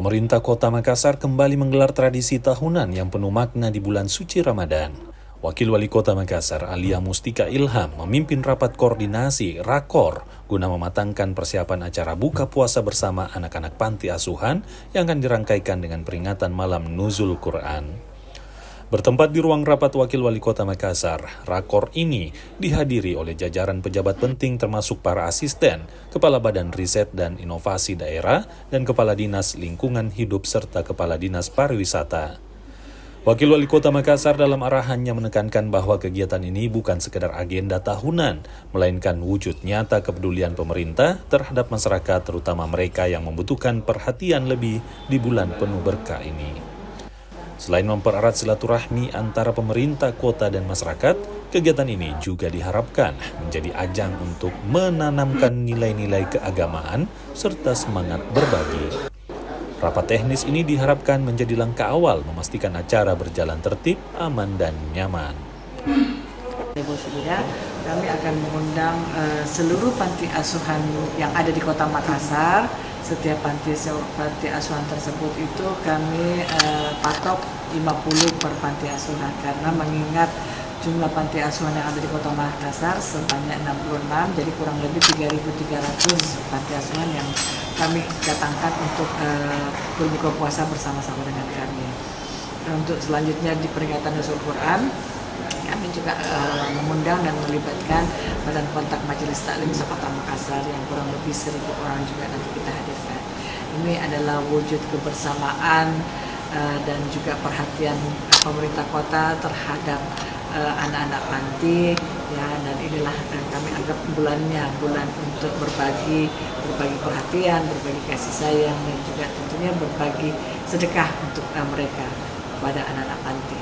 Pemerintah Kota Makassar kembali menggelar tradisi tahunan yang penuh makna di bulan suci Ramadan. Wakil Wali Kota Makassar, Alia Mustika Ilham, memimpin rapat koordinasi Rakor guna mematangkan persiapan acara buka puasa bersama anak-anak panti asuhan yang akan dirangkaikan dengan peringatan malam Nuzul Quran. Bertempat di ruang rapat Wakil Wali Kota Makassar, Rakor ini dihadiri oleh jajaran pejabat penting termasuk para asisten, Kepala Badan Riset dan Inovasi Daerah, dan Kepala Dinas Lingkungan Hidup serta Kepala Dinas Pariwisata. Wakil Wali Kota Makassar dalam arahannya menekankan bahwa kegiatan ini bukan sekedar agenda tahunan, melainkan wujud nyata kepedulian pemerintah terhadap masyarakat terutama mereka yang membutuhkan perhatian lebih di bulan penuh berkah ini. Selain mempererat silaturahmi antara pemerintah kota dan masyarakat, kegiatan ini juga diharapkan menjadi ajang untuk menanamkan nilai-nilai keagamaan serta semangat berbagi. Rapat teknis ini diharapkan menjadi langkah awal memastikan acara berjalan tertib, aman, dan nyaman. Ibu Syuhida, kami akan mengundang seluruh panti asuhan yang ada di Kota Makassar. Setiap panti asuhan tersebut itu kami patok 50 per panti asuhan karena mengingat jumlah panti asuhan yang ada di Kota Makassar sebanyak 66, jadi kurang lebih 3.300 panti asuhan yang kami datangkan untuk berbuka puasa bersama-sama dengan kami. Untuk selanjutnya di peringatan Nuzul Quran, kami juga mengundang dan melibatkan Badan Kontak Majelis Taklim Kota Makassar yang kurang lebih 1.000 orang juga nanti kita hadirkan. Ini adalah wujud kebersamaan dan juga perhatian pemerintah kota terhadap anak-anak panti, ya, dan inilah kami anggap bulan untuk berbagi perhatian, berbagi kasih sayang, dan juga tentunya berbagi sedekah untuk mereka pada anak-anak panti.